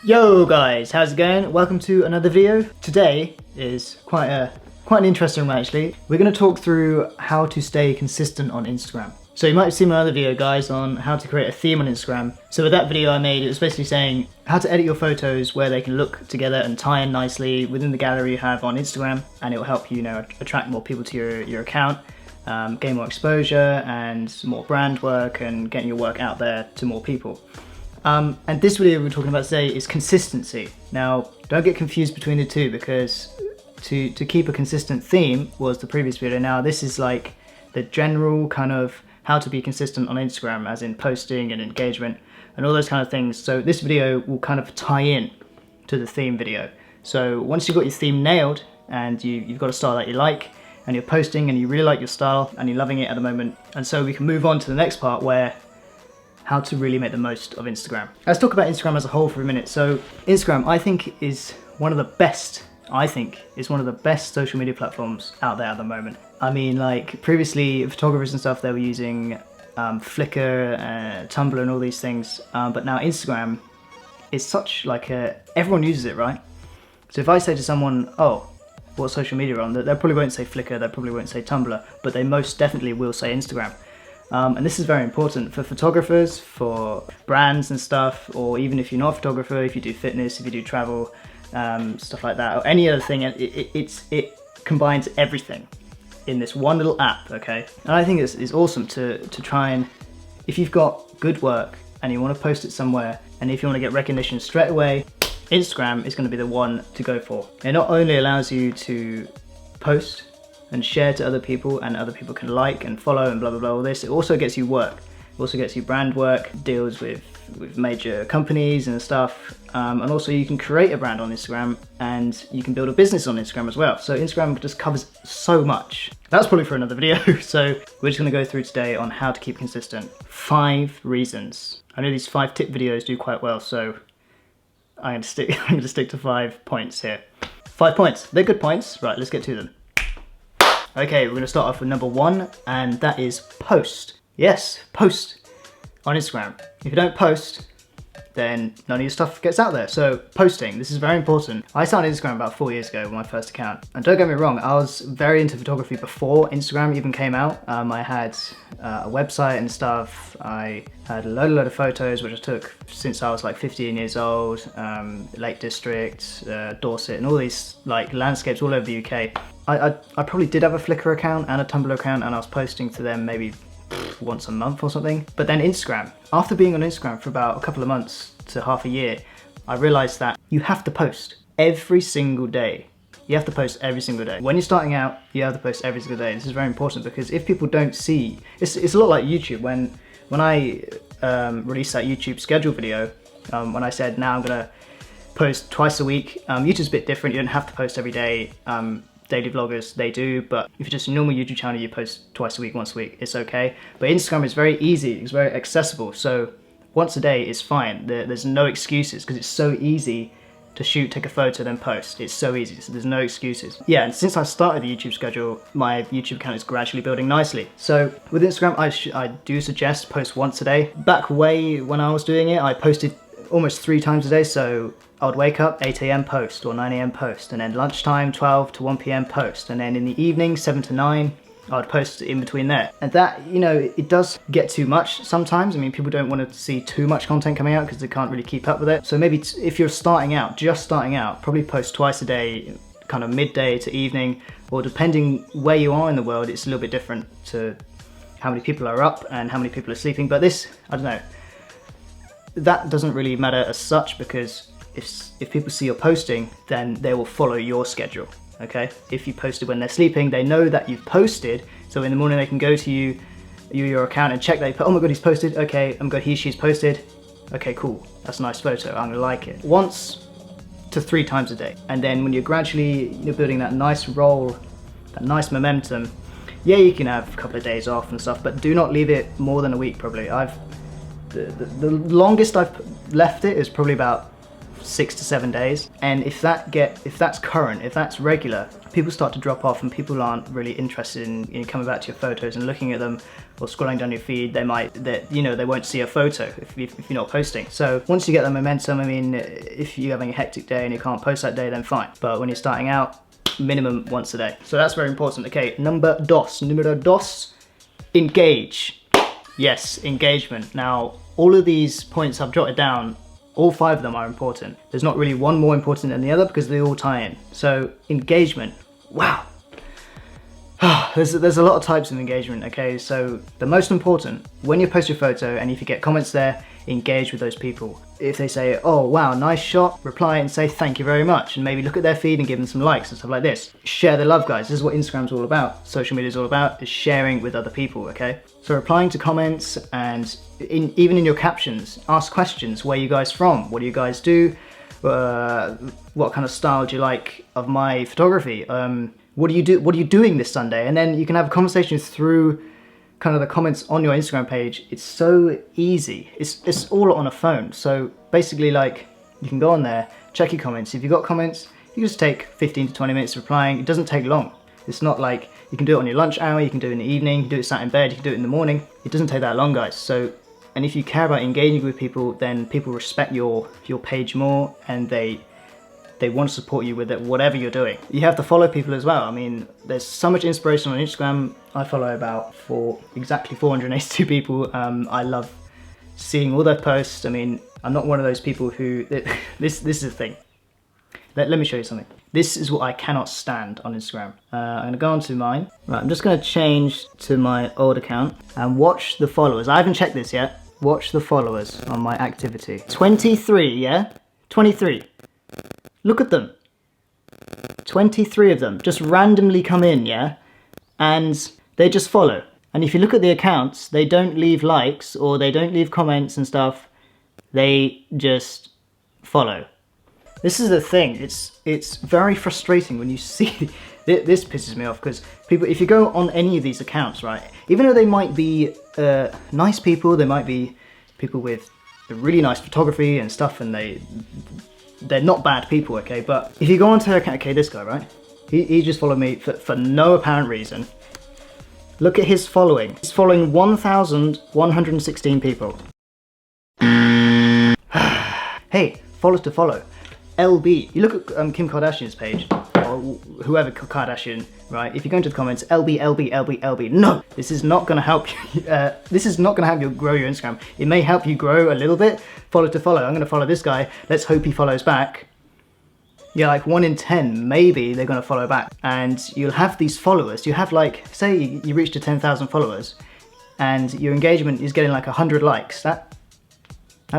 Yo guys, how's it going? Welcome to another video. Today is quite an interesting one actually. We're going to talk through how to stay consistent on Instagram. So you might have seen my other video guys on how to create a theme on Instagram. So with that video I made, it was basically saying how to edit your photos where they can look together and tie in nicely within the gallery you have on Instagram, and it will help you, attract more people to your account, gain more exposure and more brand work and getting your work out there to more people. And this video we're talking about today is consistency. Now, don't get confused between the two, because to keep a consistent theme was the previous video. Now, this is like the general kind of how to be consistent on Instagram, as in posting and engagement and all those kind of things. So this video will kind of tie in to the theme video. So once you've got your theme nailed and you've got a style that you like and you're posting and you really like your style and you're loving it at the moment, and so we can move on to the next part where how to really make the most of Instagram. Let's talk about Instagram as a whole for a minute. So Instagram, I think, is one of the best social media platforms out there at the moment. I mean, like previously photographers and stuff, they were using Flickr, Tumblr and all these things. But now Instagram is such like everyone uses it, right? So if I say to someone, oh, what social media are on, they probably won't say Flickr, they probably won't say Tumblr, but they most definitely will say Instagram. And this is very important for photographers, for brands and stuff, or even if you're not a photographer, if you do fitness, if you do travel, stuff like that, or any other thing. It combines everything in this one little app, okay? And I think it's awesome to try and, if you've got good work and you want to post it somewhere, and if you want to get recognition straight away, Instagram is going to be the one to go for. It not only allows you to post and share to other people, and other people can like and follow and blah blah blah, all this. It also gets you work, it also gets you brand work, deals with major companies and stuff, and also you can create a brand on Instagram and you can build a business on Instagram as well. So Instagram just covers so much. That's probably for another video. So we're just going to go through today on how to keep consistent. 5 reasons. I know these 5 tip videos do quite well, so I'm going to stick to 5 points here. 5 points, they're good points. Right, let's get to them. Okay, we're going to start off with number 1, and that is post. Yes, post on Instagram. If you don't post, then none of your stuff gets out there. So posting, this is very important. I started Instagram about 4 years ago with my first account. And don't get me wrong, I was very into photography before Instagram even came out. I had a website and stuff. I had a load of photos which I took since I was like 15 years old. Lake District, Dorset, and all these like landscapes all over the UK. I probably did have a Flickr account and a Tumblr account, and I was posting to them maybe once a month or something. But then Instagram, after being on Instagram for about a couple of months to half a year, I realized that you have to post every single day. You have to post every single day. When you're starting out, you have to post every single day. This is very important, because if people don't see, it's a lot like YouTube. When I released that YouTube schedule video, when I said now I'm gonna post twice a week, YouTube's a bit different. You don't have to post every day. Daily vloggers, they do, but if you're just a normal YouTube channel, you post twice a week, once a week, it's okay. But Instagram is very easy, it's very accessible, so once a day is fine. There's no excuses, because it's so easy to shoot, take a photo, then post. It's so easy, so there's no excuses. Yeah, and since I started the YouTube schedule, my YouTube account is gradually building nicely. So with Instagram, I do suggest post once a day. Back way when I was doing it, I posted almost 3 times a day, so I would wake up, 8 AM post, or 9 AM post, and then lunchtime, 12 to 1 PM post, and then in the evening, 7 to 9, I would post in between there. And that, it does get too much sometimes. I mean, people don't want to see too much content coming out because they can't really keep up with it. So maybe if you're starting out, just starting out, probably post twice a day, kind of midday to evening, or depending where you are in the world, it's a little bit different to how many people are up and how many people are sleeping. But this, I don't know, that doesn't really matter as such, because if people see you're posting, then they will follow your schedule, okay? If you posted when they're sleeping, they know that you've posted, so in the morning they can go to your account and check that you put, oh my god, he's posted, okay, I'm good, she's posted, okay, cool, that's a nice photo, I'm gonna like it. Once to 3 times a day, and then when you're gradually building that nice roll, that nice momentum, yeah, you can have a couple of days off and stuff, but do not leave it more than a week. Probably the longest I've left it is probably about 6 to 7 days. And if that's current, if that's regular, people start to drop off and people aren't really interested in coming back to your photos and looking at them or scrolling down your feed. They won't see a photo if you're not posting. So once you get the momentum, I mean, if you're having a hectic day and you can't post that day, then fine. But when you're starting out, minimum once a day. So that's very important. Okay, numero dos, engage. Yes, engagement. Now, all of these points I've jotted down, all 5 of them are important. There's not really one more important than the other because they all tie in. So engagement, wow. There's a lot of types of engagement, okay? So the most important, when you post your photo and if you get comments there, engage with those people. If they say, oh wow, nice shot, reply and say thank you very much, and maybe look at their feed and give them some likes and stuff like this. Share the love, guys. This is what Instagram's all about. Social media is all about, is sharing with other people, okay? So replying to comments and even in your captions, ask questions. Where are you guys from? What do you guys do? What kind of style do you like of my photography? What do you do? What are you doing this Sunday? And then you can have conversations through kind of the comments on your Instagram page. It's so easy. It's all on a phone. So basically, like, you can go on there, check your comments. If you've got comments, you just take 15 to 20 minutes replying. It doesn't take long. It's not like you can do it on your lunch hour, you can do it in the evening, you can do it sat in bed, you can do it in the morning. It doesn't take that long, guys. So, and if you care about engaging with people, then people respect your page more, and they want to support you with it, whatever you're doing. You have to follow people as well. I mean, there's so much inspiration on Instagram. I follow about exactly 482 people. I love seeing all their posts. I mean, I'm not one of those people who, this is the thing. Let me show you something. This is what I cannot stand on Instagram. I'm gonna go on to mine. Right, I'm just gonna change to my old account and watch the followers. I haven't checked this yet. Watch the followers on my activity. 23, yeah? 23. Look at them. 23 of them just randomly come in, yeah? And they just follow. And if you look at the accounts, they don't leave likes or they don't leave comments and stuff. They just follow. This is the thing. It's very frustrating when you see this pisses me off, because people, if you go on any of these accounts, right, even though they might be nice people, they might be people with really nice photography and stuff, and they're not bad people, okay? But if you go onto her account, okay, this guy, right? He just followed me for no apparent reason. Look at his following. He's following 1,116 people. Hey, follows to follow. LB. You look at Kim Kardashian's page, or whoever Kardashian, right? If you go into the comments, LB, LB, LB, LB. No, this is not going to help you. This is not going to help you grow your Instagram. It may help you grow a little bit. Follow to follow. I'm going to follow this guy. Let's hope he follows back. Yeah, like 1 in 10, maybe they're going to follow back. And you'll have these followers. You have, like, say you reach to 10,000 followers and your engagement is getting like 100 likes. That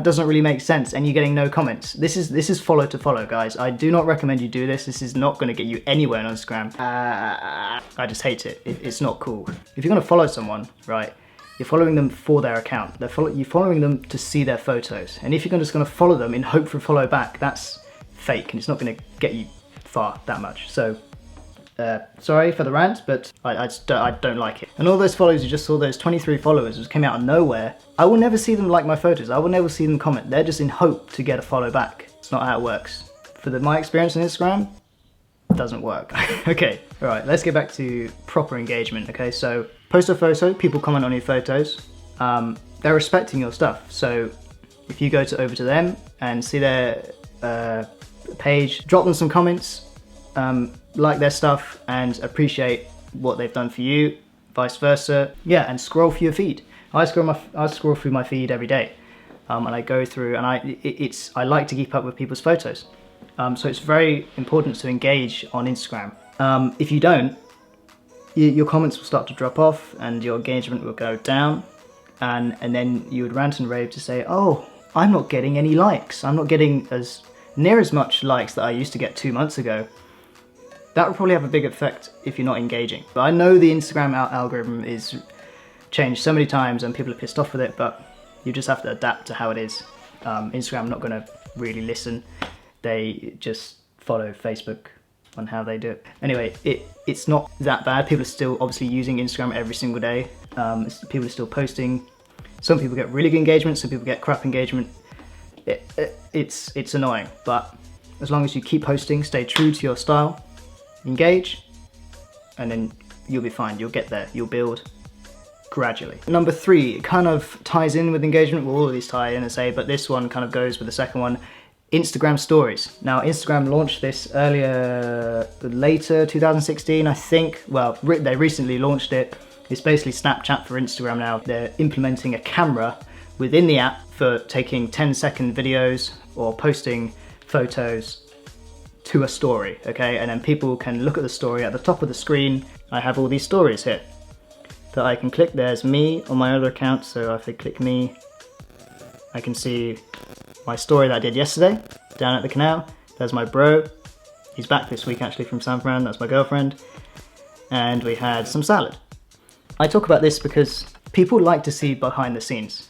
doesn't really make sense, and you're getting no comments. This is follow to follow, guys. I do not recommend you do this. This is not going to get you anywhere on Instagram. I just hate it. It's not cool. If you're going to follow someone, right, you're following them for their account. You're following them to see their photos. And if you're just going to follow them in hope for follow back, that's fake, and it's not going to get you far that much. So, sorry for the rant, but I don't like it. And all those followers, you just saw those 23 followers which came out of nowhere. I will never see them like my photos. I will never see them comment. They're just in hope to get a follow back. It's not how it works. For my experience on Instagram, it doesn't work. Okay, all right, let's get back to proper engagement. Okay, so post a photo, people comment on your photos. They're respecting your stuff. So if you go over to them and see their page, drop them some comments, like their stuff and appreciate what they've done for you, vice versa. Yeah, and scroll through your feed. I scroll through my feed every day, and I go through, and I like to keep up with people's photos. So it's very important to engage on Instagram. If you don't, your comments will start to drop off and your engagement will go down, and then you would rant and rave to say, oh, I'm not getting any likes. I'm not getting near as much likes that I used to get 2 months ago. That will probably have a big effect if you're not engaging. But I know the Instagram algorithm is changed so many times and people are pissed off with it, but you just have to adapt to how it is. Instagram not going to really listen. They just follow Facebook on how they do it. Anyway, it's not that bad. People are still obviously using Instagram every single day. People are still posting. Some people get really good engagement, some people get crap engagement. it's annoying, but as long as you keep posting, stay true to your style, engage, and then you'll be fine. You'll get there. You'll build gradually. Number 3, it kind of ties in with engagement. Well, all of these tie in, but this one kind of goes with the second one. Instagram stories. Now, Instagram launched this later 2016, I think. Well, they recently launched it. It's basically Snapchat for Instagram now. They're implementing a camera within the app for taking 10-second videos or posting photos to a story, okay? And then people can look at the story at the top of the screen. I have all these stories here that I can click. There's me on my other account, so if I click me, I can see my story that I did yesterday down at the canal. There's my bro. He's back this week actually from San Fran. That's my girlfriend. And we had some salad. I talk about this because people like to see behind the scenes.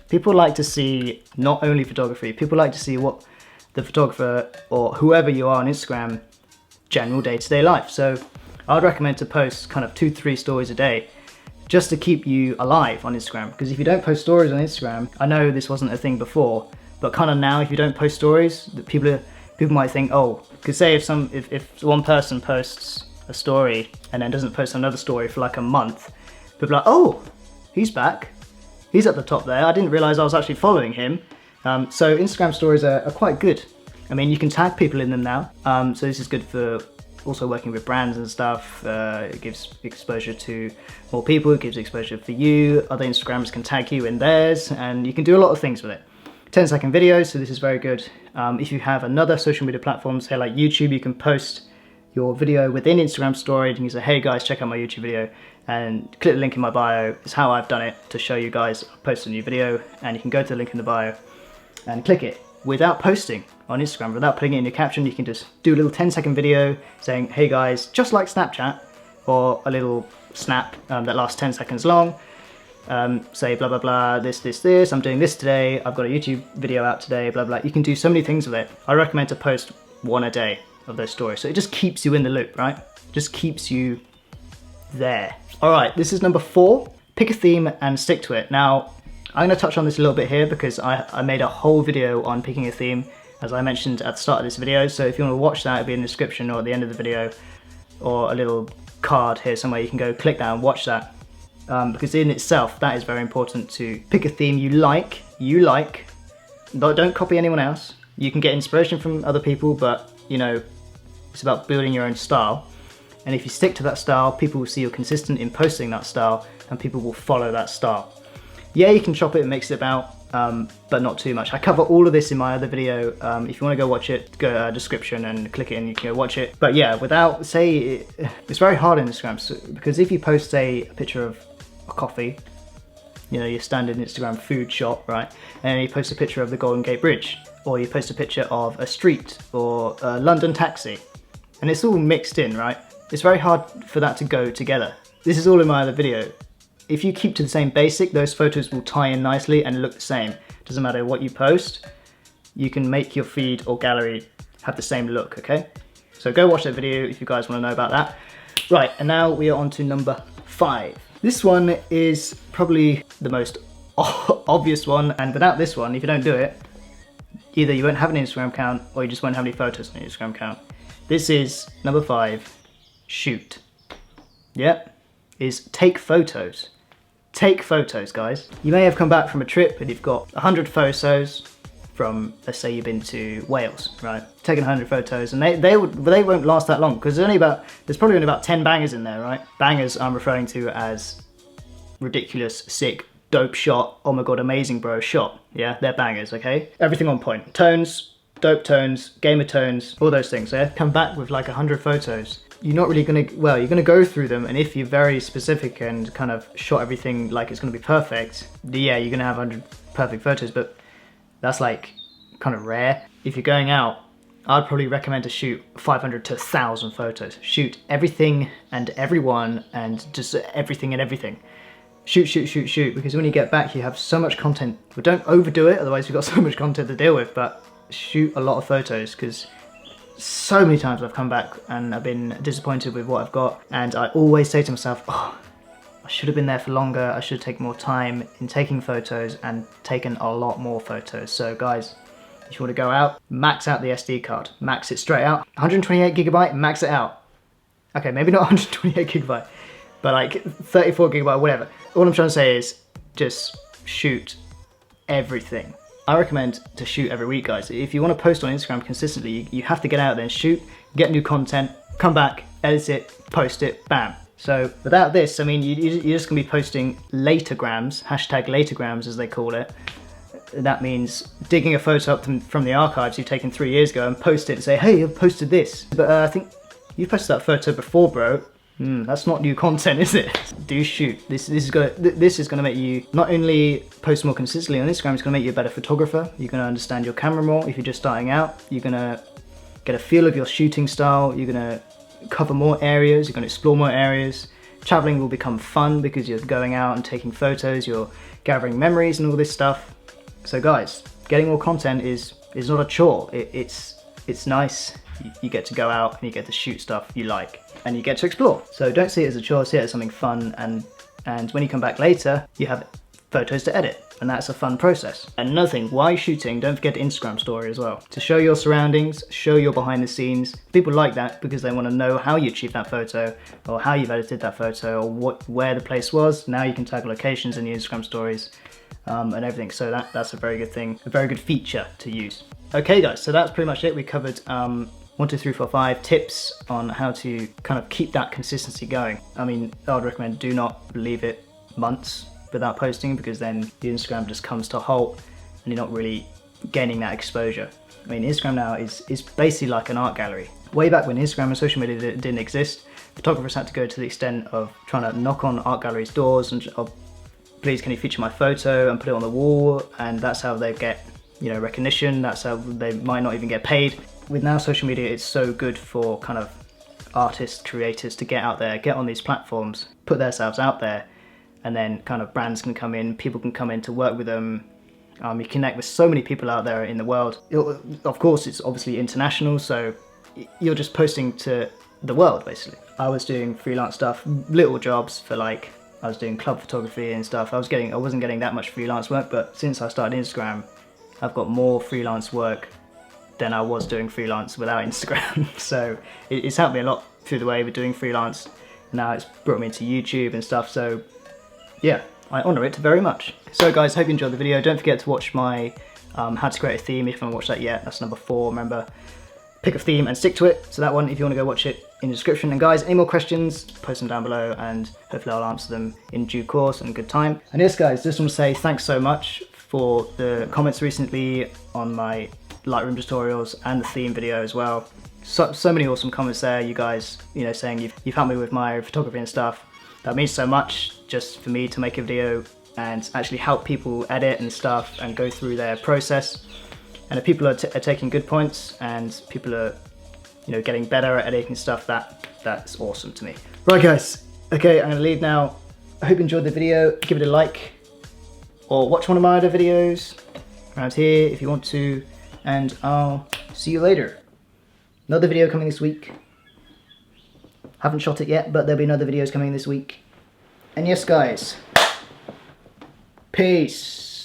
People like to see not only photography, people like to see what the photographer or whoever you are on Instagram, general day-to-day life. So I'd recommend to post kind of 2-3 stories a day just to keep you alive on Instagram. Because if you don't post stories on Instagram, I know this wasn't a thing before, but kind of now if you don't post stories, people might think, oh, because say if one person posts a story and then doesn't post another story for like a month, people are like, oh, he's back. He's at the top there. I didn't realize I was actually following him. So Instagram stories are quite good. I mean, you can tag people in them now. So this is good for also working with brands and stuff. It gives exposure to more people. It gives exposure for you. Other Instagrams can tag you in theirs, and you can do a lot of things with it. 10-second videos, so this is very good. If you have another social media platform, say like YouTube, you can post your video within Instagram story. You can say, hey guys, check out my YouTube video, and click the link in my bio. It's how I've done it to show you guys I post a new video, and you can go to the link in the bio and click it without posting on Instagram, without putting it in your caption. You can just do a little 10-second video saying, hey guys, just like Snapchat, or a little snap that lasts 10 seconds long. Say blah blah blah, this, I'm doing this today, I've got a YouTube video out today, blah blah. You can do so many things with it. I recommend to post 1 a day of those stories, so it just keeps you in the loop, right? Just keeps you there. Alright, this is number 4. Pick a theme and stick to it. Now, I'm going to touch on this a little bit here because I made a whole video on picking a theme, as I mentioned at the start of this video. So if you want to watch that, it'll be in the description or at the end of the video, or a little card here somewhere. You can go click that and watch that. Because in itself, that is very important, to pick a theme you like, but don't copy anyone else. You can get inspiration from other people, but you know, it's about building your own style. And if you stick to that style, people will see you're consistent in posting that style, and people will follow that style. Yeah, you can chop it and mix it about, but not too much. I cover all of this in my other video. If you want to go watch it, go to description and click it and you can go watch it. But yeah, without, say, it's very hard on Instagram, because if you post, say, a picture of a coffee, you know, your standard Instagram food shot, right? And you post a picture of the Golden Gate Bridge, or you post a picture of a street or a London taxi, and it's all mixed in, right? It's very hard for that to go together. This is all in my other video. If you keep to the same basic, those photos will tie in nicely and look the same. Doesn't matter what you post, you can make your feed or gallery have the same look, okay? So go watch that video if you guys want to know about that. Right, and now we are on to number 5. This one is probably the most obvious one, and without this one, if you don't do it, either you won't have an Instagram account or you just won't have any photos on your Instagram account. This is number 5, shoot. Yep, is take photos. Take photos, guys. You may have come back from a trip and you've got 100 photos from, let's say you've been to Wales, right? Taking 100 photos, and they won't last that long, because there's probably only about 10 bangers in there, right? Bangers I'm referring to as ridiculous, sick, dope shot, oh my god, amazing bro shot. Yeah, they're bangers, okay? Everything on point. Tones, dope tones, gamer tones, all those things, yeah? Come back with like 100 photos. You're not really gonna, well, you're gonna go through them, and if you're very specific and kind of shot everything like it's gonna be perfect, yeah, you're gonna have 100 perfect photos, but that's like kind of rare. If you're going out, I'd probably recommend to shoot 500 to 1,000 photos. Shoot everything and everyone, and just everything and everything. Shoot, shoot, shoot, shoot, because when you get back, you have so much content. But don't overdo it, otherwise you've got so much content to deal with, but shoot a lot of photos, because so many times I've come back and I've been disappointed with what I've got, and I always say to myself, oh, I should have been there for longer, I should have taken more time in taking photos and taken a lot more photos. So guys, If you want to go out, max out the SD card. Max it straight out. 128 gigabyte, max it out. Okay, maybe not 128 gigabyte, but like 34 gigabyte, whatever. All I'm trying to say is just shoot everything. I recommend to shoot every week, guys. If you want to post on Instagram consistently, you have to get out there and shoot, get new content, come back, edit it, post it, bam. So without this, I mean, you're just gonna be posting latergrams, hashtag latergrams as they call it. That means digging a photo up from the archives you've taken 3 years ago and post it and say, hey, I've posted this. But I think you posted that photo before, bro. That's not new content, is it? Do shoot. This is gonna make you not only post more consistently on Instagram, it's gonna make you a better photographer. You're gonna understand your camera more if you're just starting out. You're gonna get a feel of your shooting style. You're gonna cover more areas. You're gonna explore more areas. Traveling will become fun because you're going out and taking photos. You're gathering memories and all this stuff. So guys, getting more content is not a chore. It's nice. You get to go out and you get to shoot stuff you like and you get to explore. So don't see it as a chore, see it as something fun, and when you come back later, you have photos to edit, and that's a fun process. And another thing, while you're shooting, don't forget Instagram story as well. To show your surroundings, show your behind the scenes. People like that because they want to know how you achieved that photo or how you've edited that photo or where the place was. Now you can tag locations in your Instagram stories. And everything, so that's a very good thing, a very good feature to use. Okay guys, so that's pretty much it. We covered 1, 2, 3, 4, 5 tips on how to kind of keep that consistency going. I mean, I would recommend do not leave it months without posting, because then the Instagram just comes to a halt and you're not really gaining that exposure. I mean, Instagram now is basically like an art gallery. Way back when Instagram and social media didn't exist, photographers had to go to the extent of trying to knock on art galleries' doors and please can you feature my photo and put it on the wall, and that's how they get, you know, recognition. That's how they might not even get paid. With now social media, it's so good for kind of artists, creators to get out there, get on these platforms, put themselves out there, and then kind of brands can come in, people can come in to work with them. You connect with so many people out there in the world. Of course, it's obviously international, so you're just posting to the world basically. I was doing freelance stuff, little jobs for like, I was doing club photography and stuff. I wasn't getting that much freelance work, but since I started Instagram, I've got more freelance work than I was doing freelance without Instagram. So it's helped me a lot through the way of doing freelance. Now it's brought me into YouTube and stuff. So yeah, I honour it very much. So guys, hope you enjoyed the video. Don't forget to watch my how to create a theme if you haven't watched that yet. That's number 4. Remember, pick a theme and stick to it. So that one, if you want to go watch it, in the description. And guys, any more questions, post them down below and hopefully I'll answer them in due course and good time. And yes guys, just want to say thanks so much for the comments recently on my Lightroom tutorials and the theme video as well. So many awesome comments there, you guys, you know, saying you've helped me with my photography and stuff. That means so much just for me to make a video and actually help people edit and stuff and go through their process. And if people are taking good points and people are, you know, getting better at editing stuff, that's awesome to me. Right guys, okay, I'm gonna leave now. I hope you enjoyed the video. Give it a like or watch one of my other videos around here if you want to, and I'll see you later. Another video coming this week. Haven't shot it yet, but there'll be another videos coming this week. And yes guys, peace.